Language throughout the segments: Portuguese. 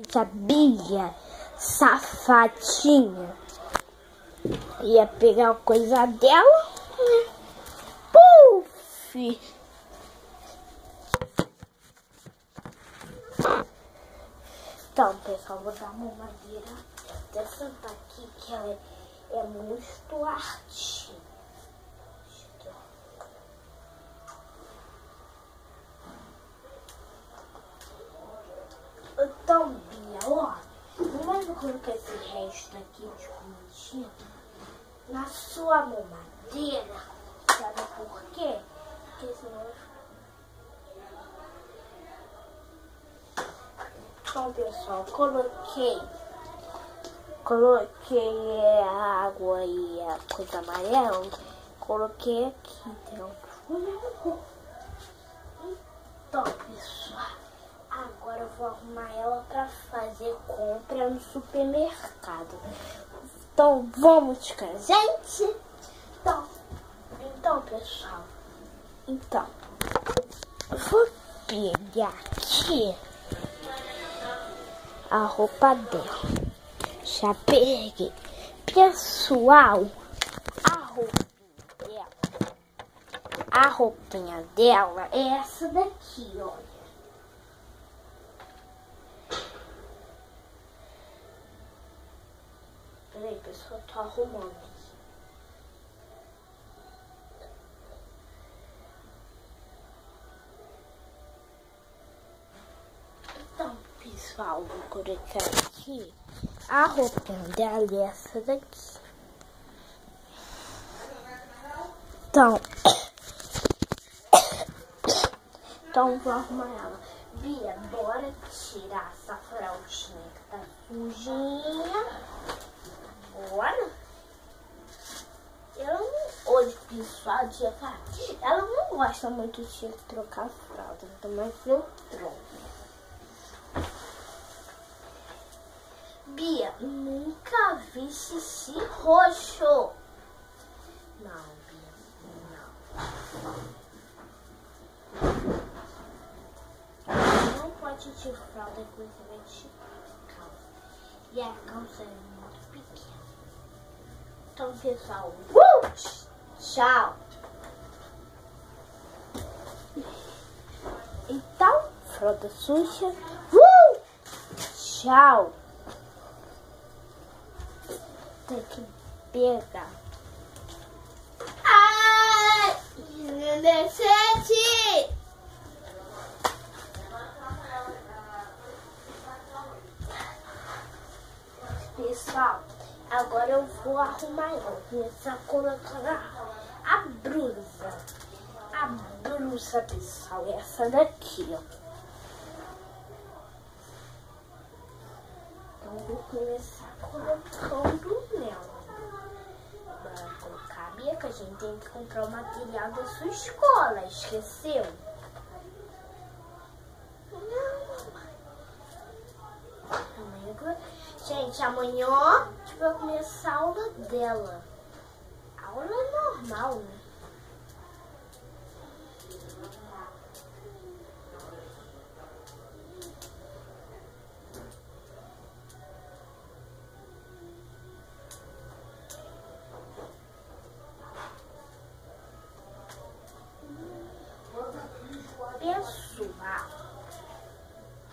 Sabia, safadinha. Ia pegar a coisa dela, né? Puf! Então, pessoal, vou dar uma madeira até sentar aqui, que ela é muito arte. Então, Bia, ó, vamos colocar esse resto aqui de comidinha na sua mamadeira. Sabe por quê? Porque senão... Então, pessoal, coloquei a água e a coisa amarela. Coloquei aqui dentro. Então, pessoal, agora eu vou arrumar ela para fazer compra no supermercado. Então, vamos com a gente? Então, pessoal, eu vou pegar aqui a roupa dela. Já peguei. Pessoal, a roupinha dela é essa daqui, olha. Peraí, pessoal, tô arrumando aqui. Então, pessoal, vou colocar aqui a roupinha dela é essa daqui. Então vou arrumar ela. Bia, bora tirar essa fraldinha que tá sujinha. Bora. Ela não... Hoje, pessoal, ela não gosta muito de trocar a fralda, então mas eu troco. Bia, nunca vi xixi roxo. Não, Bia, não. Não pode tirar fralda, inclusive calça. E a calça é muito pequena. Então, pessoal, tchau. Então, fralda suja. Tchau. Tem que pegar. Ai, decente. Pessoal, agora eu vou arrumar ela. Vou começar a colocar a blusa. A blusa, pessoal, é essa daqui, ó. Então, vou começar colocando nela. Bora colocar a Bia, que a gente tem que comprar o material da sua escola. Esqueceu? Não, mamãe. Gente, amanhã a gente vai começar a aula dela. A aula é normal, né? Pessoal,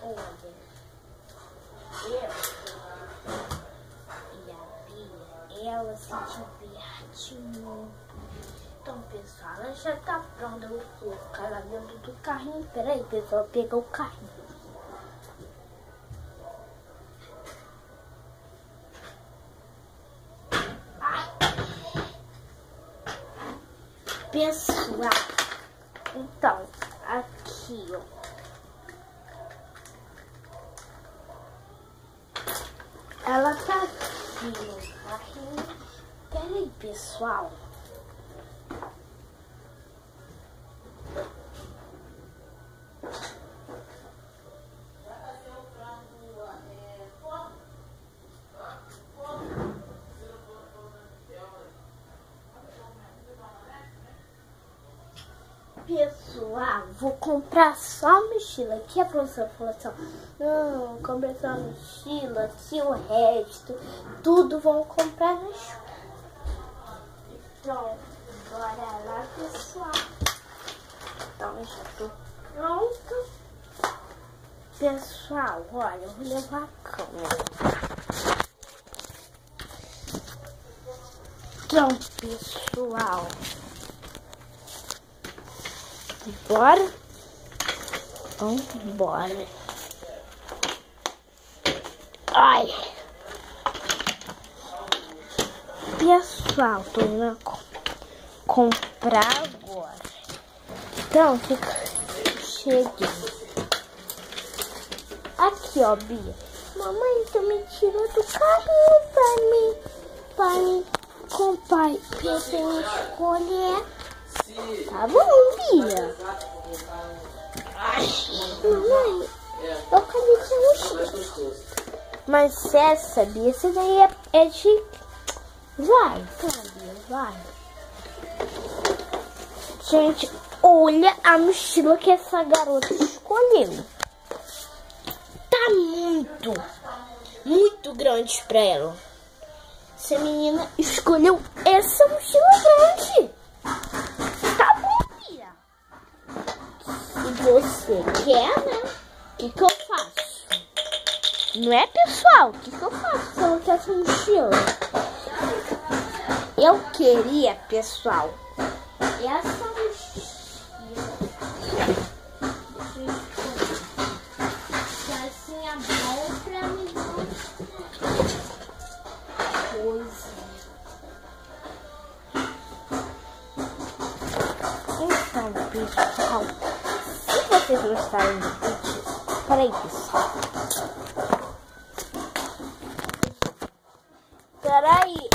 olha, eu e a Bia, ela se diverte muito. Então, pessoal, ela já tá pronta. Eu vou colocar ela dentro do carrinho. Peraí, pessoal, pegar o carrinho. Pessoal, então, aqui, ó. Ela tá aqui no carrinho. Peraí, pessoal. pessoal, vou comprar só a mochila. Que a professora falou assim, não, compra só a mochila, que o resto, tudo vão comprar na escola. Então, bora lá, pessoal. Então, já tô pronto. Pessoal, olha, eu vou levar a câmera. Então, pessoal, bora? Vamos embora. Ai. Pessoal, tô indo comprar agora. Então, cheguei. Aqui, ó, Bia. Mamãe, tu me tirou do carrinho pra mim comprar. Pra eu escolher. Tá bom, Bia. Ai, mamãe, eu acabei de mexer. Mas essa, Bia, essa daí é de... Vai, tá, Bia, vai. Gente, olha a mochila que essa garota escolheu. Tá muito grande pra ela. Essa menina escolheu essa mochila grande. Tá bom, Bia. Se você quer, né? O que eu faço? Não é, pessoal? O que eu faço se ela quer essa mochila? Eu queria, pessoal, essa mochila. Que assim é bom pra mim. Coisa. Então, pessoal, se vocês gostarem do vídeo, peraí, pessoal. Peraí.